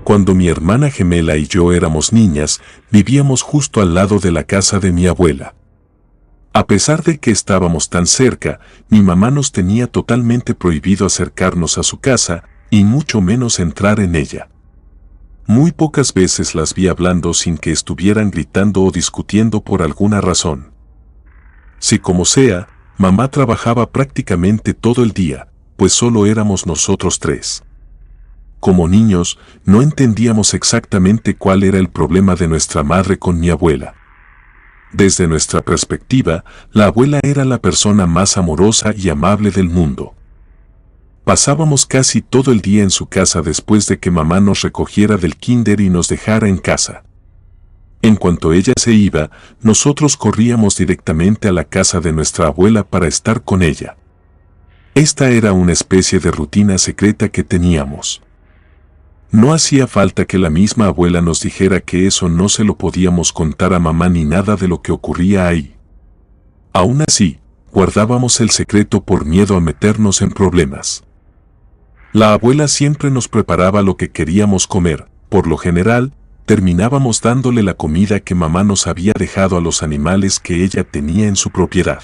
Cuando mi hermana gemela y yo éramos niñas, vivíamos justo al lado de la casa de mi abuela. A pesar de que estábamos tan cerca, mi mamá nos tenía totalmente prohibido acercarnos a su casa, y mucho menos entrar en ella. Muy pocas veces las vi hablando sin que estuvieran gritando o discutiendo por alguna razón. Si como sea, mamá trabajaba prácticamente todo el día, pues solo éramos nosotros tres. Como niños, no entendíamos exactamente cuál era el problema de nuestra madre con mi abuela. Desde nuestra perspectiva, la abuela era la persona más amorosa y amable del mundo. Pasábamos casi todo el día en su casa después de que mamá nos recogiera del kinder y nos dejara en casa. En cuanto ella se iba, nosotros corríamos directamente a la casa de nuestra abuela para estar con ella. Esta era una especie de rutina secreta que teníamos. No hacía falta que la misma abuela nos dijera que eso no se lo podíamos contar a mamá ni nada de lo que ocurría ahí. Aún así, guardábamos el secreto por miedo a meternos en problemas. La abuela siempre nos preparaba lo que queríamos comer. Por lo general, terminábamos dándole la comida que mamá nos había dejado a los animales que ella tenía en su propiedad.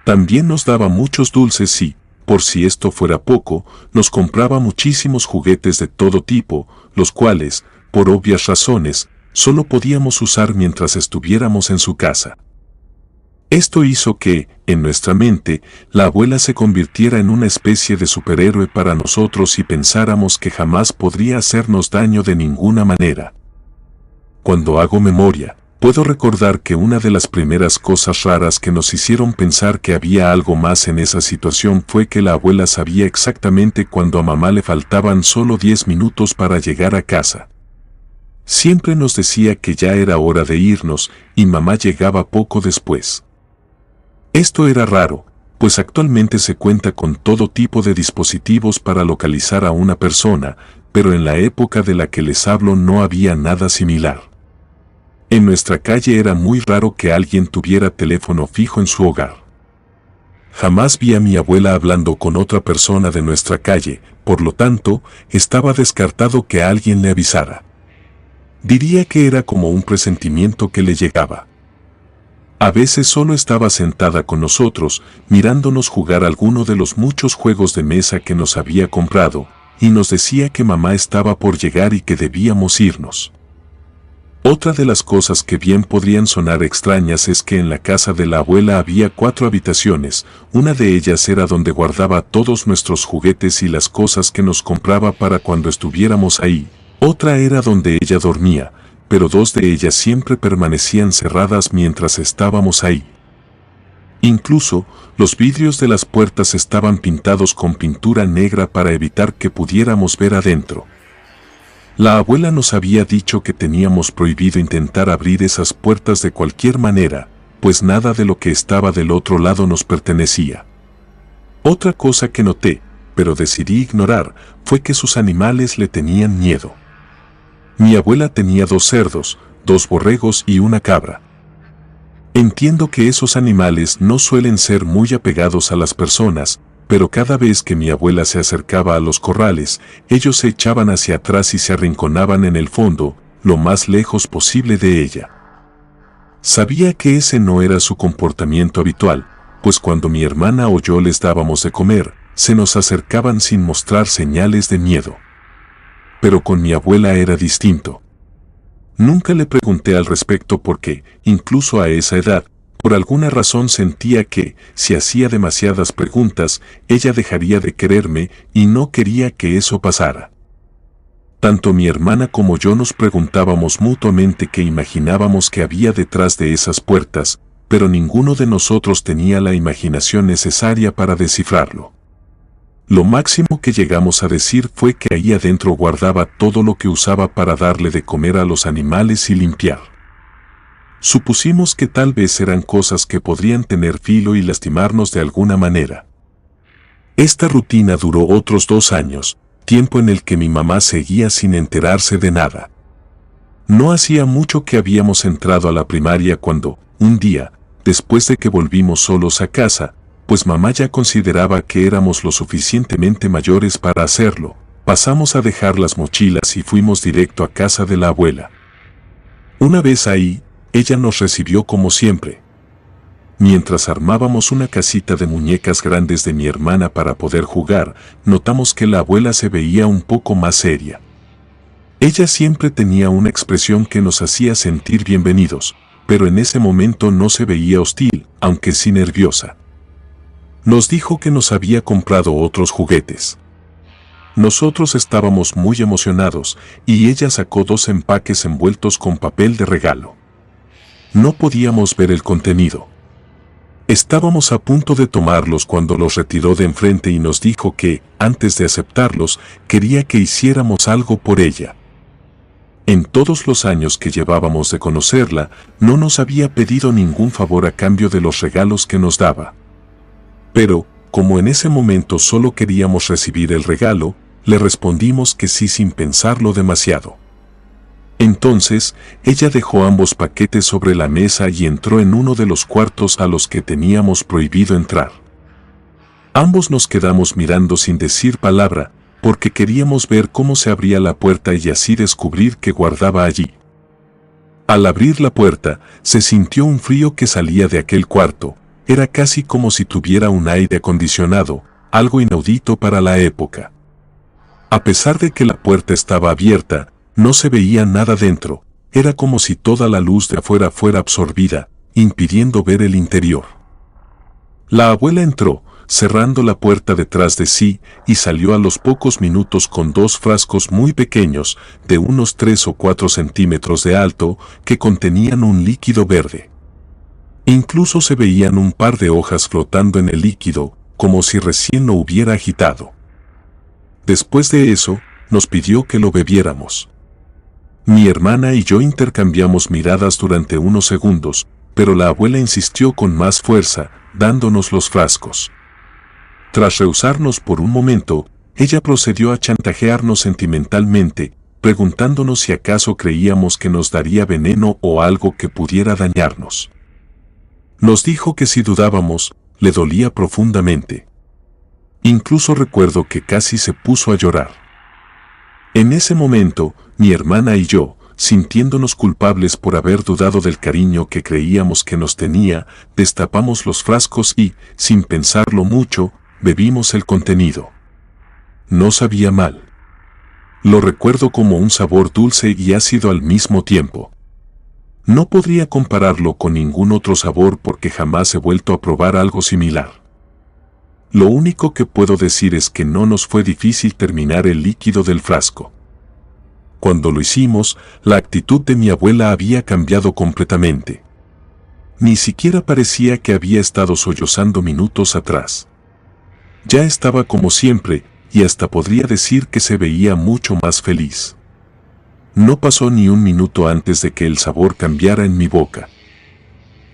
También nos daba muchos dulces y, por si esto fuera poco, nos compraba muchísimos juguetes de todo tipo, los cuales, por obvias razones, solo podíamos usar mientras estuviéramos en su casa. Esto hizo que, en nuestra mente, la abuela se convirtiera en una especie de superhéroe para nosotros y pensáramos que jamás podría hacernos daño de ninguna manera. Cuando hago memoria, puedo recordar que una de las primeras cosas raras que nos hicieron pensar que había algo más en esa situación fue que la abuela sabía exactamente cuando a mamá le faltaban solo 10 minutos para llegar a casa. Siempre nos decía que ya era hora de irnos y mamá llegaba poco después. Esto era raro, pues actualmente se cuenta con todo tipo de dispositivos para localizar a una persona, pero en la época de la que les hablo no había nada similar. En nuestra calle era muy raro que alguien tuviera teléfono fijo en su hogar. Jamás vi a mi abuela hablando con otra persona de nuestra calle, por lo tanto, estaba descartado que alguien le avisara. Diría que era como un presentimiento que le llegaba. A veces solo estaba sentada con nosotros, mirándonos jugar alguno de los muchos juegos de mesa que nos había comprado, y nos decía que mamá estaba por llegar y que debíamos irnos. Otra de las cosas que bien podrían sonar extrañas es que en la casa de la abuela había 4 habitaciones, una de ellas era donde guardaba todos nuestros juguetes y las cosas que nos compraba para cuando estuviéramos ahí, otra era donde ella dormía, pero 2 de ellas siempre permanecían cerradas mientras estábamos ahí. Incluso, los vidrios de las puertas estaban pintados con pintura negra para evitar que pudiéramos ver adentro. La abuela nos había dicho que teníamos prohibido intentar abrir esas puertas de cualquier manera, pues nada de lo que estaba del otro lado nos pertenecía. Otra cosa que noté, pero decidí ignorar, fue que sus animales le tenían miedo. Mi abuela tenía 2 cerdos, 2 borregos y una cabra. Entiendo que esos animales no suelen ser muy apegados a las personas, pero cada vez que mi abuela se acercaba a los corrales, ellos se echaban hacia atrás y se arrinconaban en el fondo, lo más lejos posible de ella. Sabía que ese no era su comportamiento habitual, pues cuando mi hermana o yo les dábamos de comer, se nos acercaban sin mostrar señales de miedo. Pero con mi abuela era distinto. Nunca le pregunté al respecto porque, incluso a esa edad, por alguna razón sentía que, si hacía demasiadas preguntas, ella dejaría de quererme y no quería que eso pasara. Tanto mi hermana como yo nos preguntábamos mutuamente qué imaginábamos que había detrás de esas puertas, pero ninguno de nosotros tenía la imaginación necesaria para descifrarlo. Lo máximo que llegamos a decir fue que ahí adentro guardaba todo lo que usaba para darle de comer a los animales y limpiar. Supusimos que tal vez eran cosas que podrían tener filo y lastimarnos de alguna manera. Esta rutina duró otros 2 años, tiempo en el que mi mamá seguía sin enterarse de nada. No hacía mucho que habíamos entrado a la primaria cuando, un día, después de que volvimos solos a casa, pues mamá ya consideraba que éramos lo suficientemente mayores para hacerlo, Pasamos a dejar las mochilas y fuimos directo a casa de la abuela. Una vez ahí, ella nos recibió como siempre. Mientras armábamos una casita de muñecas grandes de mi hermana para poder jugar, notamos que la abuela se veía un poco más seria. Ella siempre tenía una expresión que nos hacía sentir bienvenidos, pero en ese momento no se veía hostil, aunque sí nerviosa. Nos dijo que nos había comprado otros juguetes. Nosotros estábamos muy emocionados y ella sacó 2 empaques envueltos con papel de regalo. No podíamos ver el contenido. Estábamos a punto de tomarlos cuando los retiró de enfrente y nos dijo que, antes de aceptarlos, quería que hiciéramos algo por ella. En todos los años que llevábamos de conocerla, no nos había pedido ningún favor a cambio de los regalos que nos daba. Pero, como en ese momento solo queríamos recibir el regalo, le respondimos que sí sin pensarlo demasiado. Entonces, ella dejó ambos paquetes sobre la mesa y entró en uno de los cuartos a los que teníamos prohibido entrar. Ambos nos quedamos mirando sin decir palabra, porque queríamos ver cómo se abría la puerta y así descubrir qué guardaba allí. Al abrir la puerta, se sintió un frío que salía de aquel cuarto, era casi como si tuviera un aire acondicionado, algo inaudito para la época. A pesar de que la puerta estaba abierta, no se veía nada dentro, era como si toda la luz de afuera fuera absorbida, impidiendo ver el interior. La abuela entró, cerrando la puerta detrás de sí, y salió a los pocos minutos con 2 frascos muy pequeños, de unos 3 o 4 centímetros de alto, que contenían un líquido verde. Incluso se veían un par de hojas flotando en el líquido, como si recién lo hubiera agitado. Después de eso, nos pidió que lo bebiéramos. Mi hermana y yo intercambiamos miradas durante unos segundos, pero la abuela insistió con más fuerza, dándonos los frascos. Tras rehusarnos por un momento, ella procedió a chantajearnos sentimentalmente, preguntándonos si acaso creíamos que nos daría veneno o algo que pudiera dañarnos. Nos dijo que si dudábamos, le dolía profundamente. Incluso recuerdo que casi se puso a llorar. En ese momento, mi hermana y yo, sintiéndonos culpables por haber dudado del cariño que creíamos que nos tenía, destapamos los frascos y, sin pensarlo mucho, bebimos el contenido. No sabía mal. Lo recuerdo como un sabor dulce y ácido al mismo tiempo. No podría compararlo con ningún otro sabor porque jamás he vuelto a probar algo similar. Lo único que puedo decir es que no nos fue difícil terminar el líquido del frasco. Cuando lo hicimos, la actitud de mi abuela había cambiado completamente. Ni siquiera parecía que había estado sollozando minutos atrás. Ya estaba como siempre, y hasta podría decir que se veía mucho más feliz. No pasó ni un minuto antes de que el sabor cambiara en mi boca.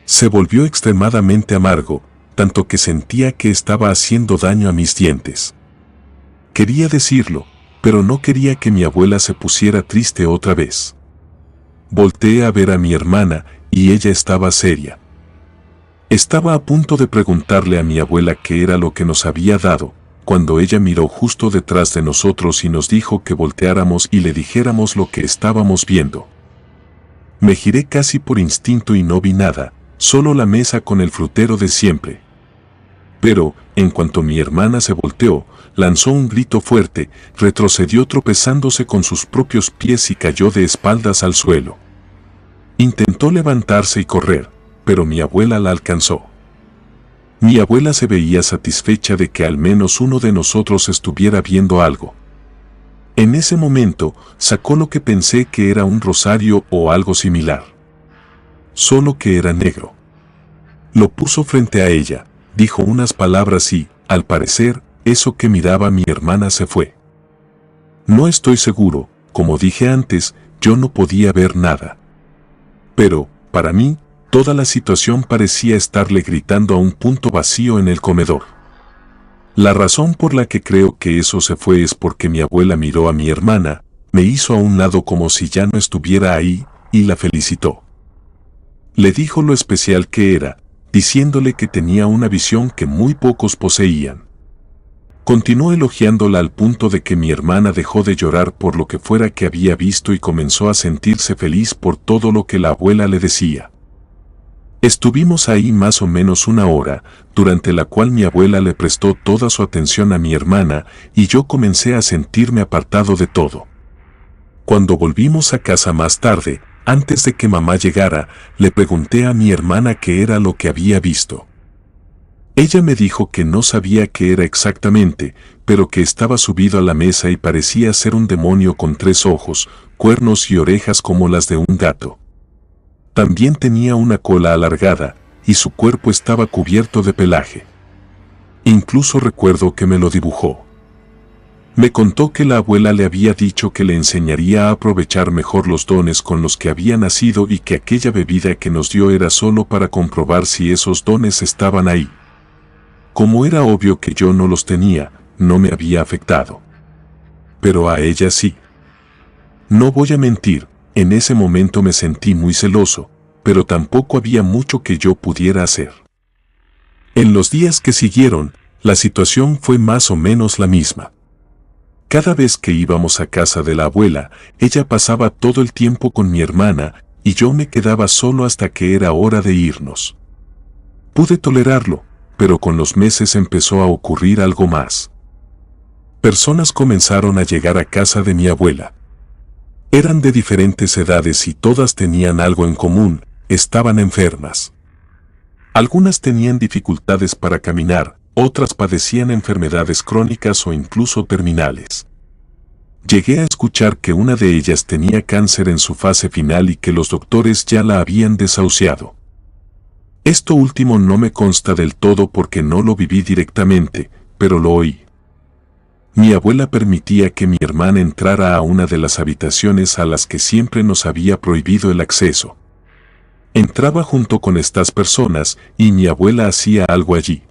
Se volvió extremadamente amargo, tanto que sentía que estaba haciendo daño a mis dientes. Quería decirlo, pero no quería que mi abuela se pusiera triste otra vez. Volteé a ver a mi hermana y ella estaba seria. Estaba a punto de preguntarle a mi abuela qué era lo que nos había dado, cuando ella miró justo detrás de nosotros y nos dijo que volteáramos y le dijéramos lo que estábamos viendo. Me giré casi por instinto y no vi nada, solo la mesa con el frutero de siempre. Pero, en cuanto mi hermana se volteó, lanzó un grito fuerte, retrocedió tropezándose con sus propios pies y cayó de espaldas al suelo. Intentó levantarse y correr, pero mi abuela la alcanzó. Mi abuela se veía satisfecha de que al menos uno de nosotros estuviera viendo algo. En ese momento, sacó lo que pensé que era un rosario o algo similar. Solo que era negro. Lo puso frente a ella, dijo unas palabras y, al parecer, eso que miraba mi hermana se fue. No estoy seguro, como dije antes, yo no podía ver nada. Pero, para mí, toda la situación parecía estarle gritando a un punto vacío en el comedor. La razón por la que creo que eso se fue es porque mi abuela miró a mi hermana, me hizo a un lado como si ya no estuviera ahí, y la felicitó. Le dijo lo especial que era, diciéndole que tenía una visión que muy pocos poseían. Continuó elogiándola al punto de que mi hermana dejó de llorar por lo que fuera que había visto y comenzó a sentirse feliz por todo lo que la abuela le decía. Estuvimos ahí más o menos una hora, durante la cual mi abuela le prestó toda su atención a mi hermana y yo comencé a sentirme apartado de todo. Cuando volvimos a casa más tarde, antes de que mamá llegara, le pregunté a mi hermana qué era lo que había visto. Ella me dijo que no sabía qué era exactamente, pero que estaba subido a la mesa y parecía ser un demonio con 3 ojos, cuernos y orejas como las de un gato. También tenía una cola alargada, y su cuerpo estaba cubierto de pelaje. Incluso recuerdo que me lo dibujó. Me contó que la abuela le había dicho que le enseñaría a aprovechar mejor los dones con los que había nacido y que aquella bebida que nos dio era solo para comprobar si esos dones estaban ahí. Como era obvio que yo no los tenía, no me había afectado. Pero a ella sí. No voy a mentir, en ese momento me sentí muy celoso, pero tampoco había mucho que yo pudiera hacer. En los días que siguieron, la situación fue más o menos la misma. Cada vez que íbamos a casa de la abuela, ella pasaba todo el tiempo con mi hermana y yo me quedaba solo hasta que era hora de irnos. Pude tolerarlo, pero con los meses empezó a ocurrir algo más. Personas comenzaron a llegar a casa de mi abuela. Eran de diferentes edades y todas tenían algo en común, estaban enfermas. Algunas tenían dificultades para caminar, otras padecían enfermedades crónicas o incluso terminales. Llegué a escuchar que una de ellas tenía cáncer en su fase final y que los doctores ya la habían desahuciado. Esto último no me consta del todo porque no lo viví directamente, pero lo oí. Mi abuela permitía que mi hermana entrara a una de las habitaciones a las que siempre nos había prohibido el acceso. Entraba junto con estas personas y mi abuela hacía algo allí.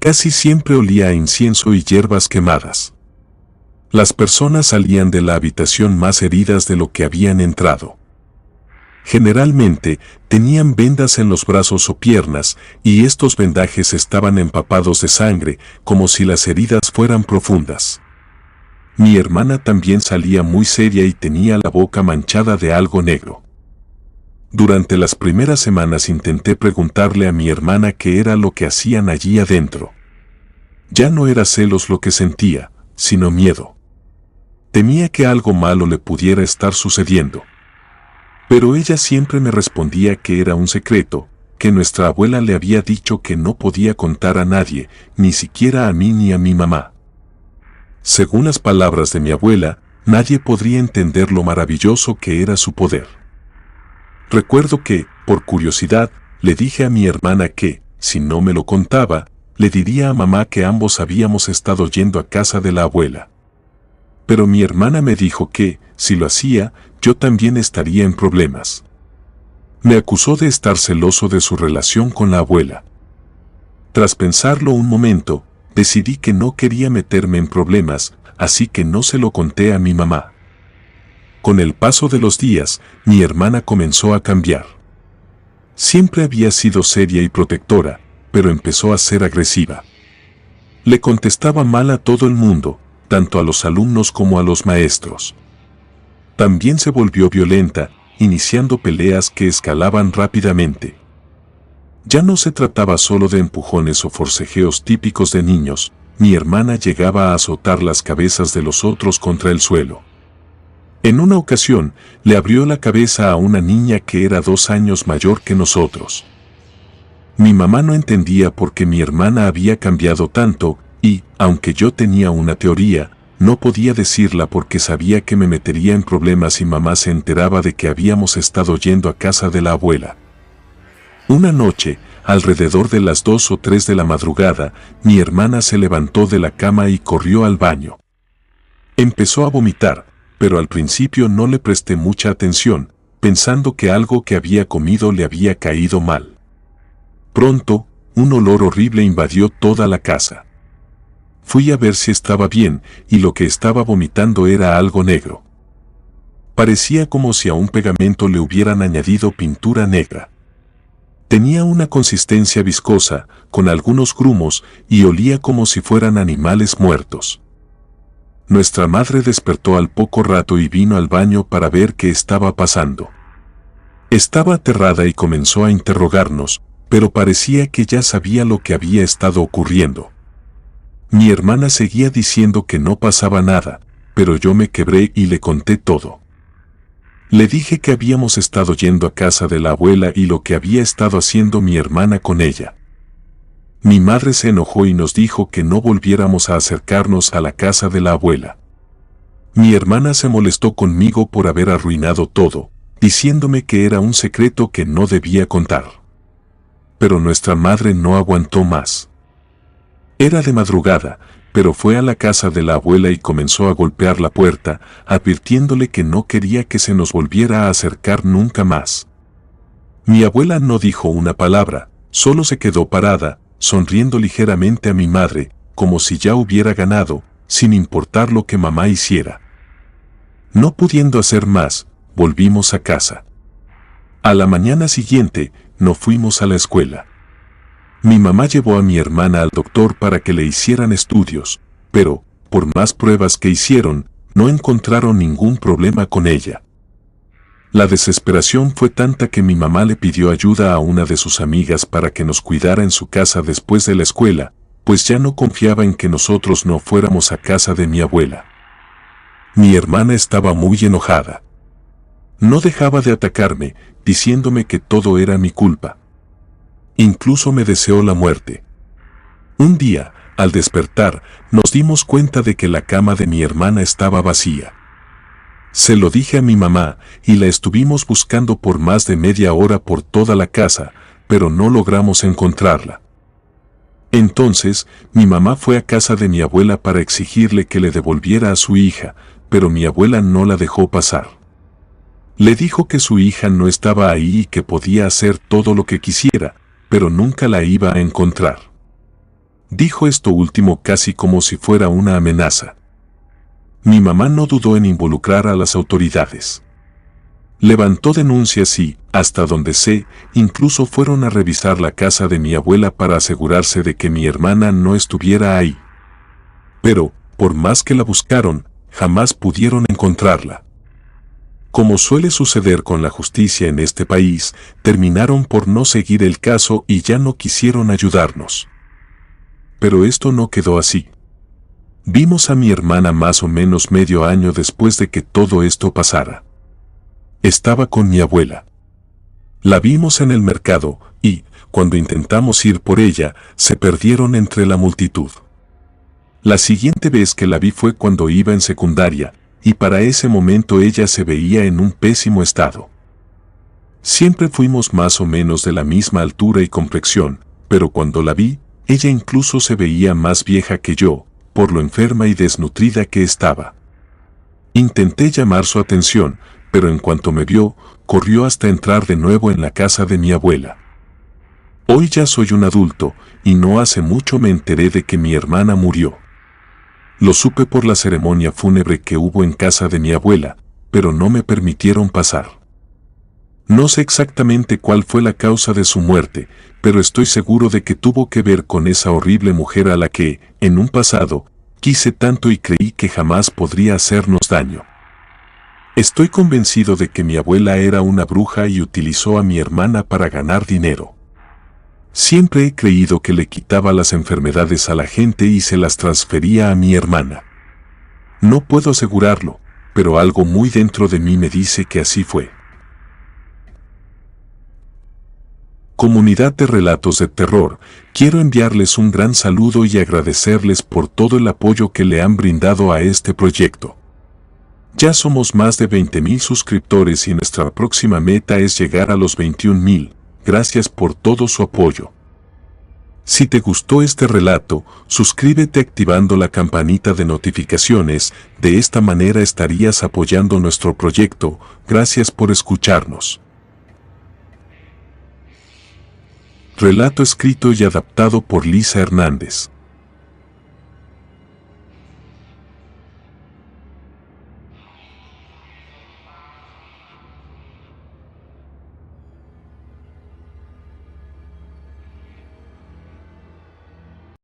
Casi siempre olía a incienso y hierbas quemadas. Las personas salían de la habitación más heridas de lo que habían entrado. Generalmente, tenían vendas en los brazos o piernas, y estos vendajes estaban empapados de sangre, como si las heridas fueran profundas. Mi hermana también salía muy seria y tenía la boca manchada de algo negro. Durante las primeras semanas intenté preguntarle a mi hermana qué era lo que hacían allí adentro. Ya no era celos lo que sentía, sino miedo. Temía que algo malo le pudiera estar sucediendo. Pero ella siempre me respondía que era un secreto, que nuestra abuela le había dicho que no podía contar a nadie, ni siquiera a mí ni a mi mamá. Según las palabras de mi abuela, nadie podría entender lo maravilloso que era su poder. Recuerdo que, por curiosidad, le dije a mi hermana que, si no me lo contaba, le diría a mamá que ambos habíamos estado yendo a casa de la abuela. Pero mi hermana me dijo que, si lo hacía, yo también estaría en problemas. Me acusó de estar celoso de su relación con la abuela. Tras pensarlo un momento, decidí que no quería meterme en problemas, así que no se lo conté a mi mamá. Con el paso de los días, mi hermana comenzó a cambiar. Siempre había sido seria y protectora, pero empezó a ser agresiva. Le contestaba mal a todo el mundo, tanto a los alumnos como a los maestros. También se volvió violenta, iniciando peleas que escalaban rápidamente. Ya no se trataba solo de empujones o forcejeos típicos de niños, mi hermana llegaba a azotar las cabezas de los otros contra el suelo. En una ocasión, le abrió la cabeza a una niña que era 2 años mayor que nosotros. Mi mamá no entendía por qué mi hermana había cambiado tanto, y, aunque yo tenía una teoría, no podía decirla porque sabía que me metería en problemas si mamá se enteraba de que habíamos estado yendo a casa de la abuela. Una noche, alrededor de las 2 o 3 de la madrugada, mi hermana se levantó de la cama y corrió al baño. Empezó a vomitar, pero al principio no le presté mucha atención, pensando que algo que había comido le había caído mal. Pronto, un olor horrible invadió toda la casa. Fui a ver si estaba bien, y lo que estaba vomitando era algo negro. Parecía como si a un pegamento le hubieran añadido pintura negra. Tenía una consistencia viscosa, con algunos grumos, y olía como si fueran animales muertos. Nuestra madre despertó al poco rato y vino al baño para ver qué estaba pasando. Estaba aterrada y comenzó a interrogarnos, pero parecía que ya sabía lo que había estado ocurriendo. Mi hermana seguía diciendo que no pasaba nada, pero yo me quebré y le conté todo. Le dije que habíamos estado yendo a casa de la abuela y lo que había estado haciendo mi hermana con ella. Mi madre se enojó y nos dijo que no volviéramos a acercarnos a la casa de la abuela. Mi hermana se molestó conmigo por haber arruinado todo, diciéndome que era un secreto que no debía contar. Pero nuestra madre no aguantó más. Era de madrugada, pero fue a la casa de la abuela y comenzó a golpear la puerta, advirtiéndole que no quería que se nos volviera a acercar nunca más. Mi abuela no dijo una palabra, solo se quedó parada, sonriendo ligeramente a mi madre, como si ya hubiera ganado, sin importar lo que mamá hiciera. No pudiendo hacer más, volvimos a casa. A la mañana siguiente, no fuimos a la escuela. Mi mamá llevó a mi hermana al doctor para que le hicieran estudios, pero, por más pruebas que hicieron, no encontraron ningún problema con ella. La desesperación fue tanta que mi mamá le pidió ayuda a una de sus amigas para que nos cuidara en su casa después de la escuela, pues ya no confiaba en que nosotros no fuéramos a casa de mi abuela. Mi hermana estaba muy enojada. No dejaba de atacarme, diciéndome que todo era mi culpa. Incluso me deseó la muerte. Un día, al despertar, nos dimos cuenta de que la cama de mi hermana estaba vacía. Se lo dije a mi mamá, y la estuvimos buscando por más de media hora por toda la casa, pero no logramos encontrarla. Entonces, mi mamá fue a casa de mi abuela para exigirle que le devolviera a su hija, pero mi abuela no la dejó pasar. Le dijo que su hija no estaba ahí y que podía hacer todo lo que quisiera, pero nunca la iba a encontrar. Dijo esto último casi como si fuera una amenaza. Mi mamá no dudó en involucrar a las autoridades. Levantó denuncias y, hasta donde sé, incluso fueron a revisar la casa de mi abuela para asegurarse de que mi hermana no estuviera ahí. Pero, por más que la buscaron, jamás pudieron encontrarla. Como suele suceder con la justicia en este país, terminaron por no seguir el caso y ya no quisieron ayudarnos. Pero esto no quedó así. Vimos a mi hermana más o menos medio año después de que todo esto pasara. Estaba con mi abuela. La vimos en el mercado y, cuando intentamos ir por ella, se perdieron entre la multitud. La siguiente vez que la vi fue cuando iba en secundaria, y para ese momento ella se veía en un pésimo estado. Siempre fuimos más o menos de la misma altura y complexión, pero cuando la vi, ella incluso se veía más vieja que yo, por lo enferma y desnutrida que estaba. Intenté llamar su atención, pero en cuanto me vio, corrió hasta entrar de nuevo en la casa de mi abuela. Hoy ya soy un adulto, y no hace mucho me enteré de que mi hermana murió. Lo supe por la ceremonia fúnebre que hubo en casa de mi abuela, pero no me permitieron pasar. No sé exactamente cuál fue la causa de su muerte, pero estoy seguro de que tuvo que ver con esa horrible mujer a la que, en un pasado, quise tanto y creí que jamás podría hacernos daño. Estoy convencido de que mi abuela era una bruja y utilizó a mi hermana para ganar dinero. Siempre he creído que le quitaba las enfermedades a la gente y se las transfería a mi hermana. No puedo asegurarlo, pero algo muy dentro de mí me dice que así fue. Comunidad de Relatos de Terror, quiero enviarles un gran saludo y agradecerles por todo el apoyo que le han brindado a este proyecto. Ya somos más de 20,000 suscriptores y nuestra próxima meta es llegar a los 21,000. Gracias por todo su apoyo. Si te gustó este relato, suscríbete activando la campanita de notificaciones, de esta manera estarías apoyando nuestro proyecto. Gracias por escucharnos. Relato escrito y adaptado por Lisa Hernández.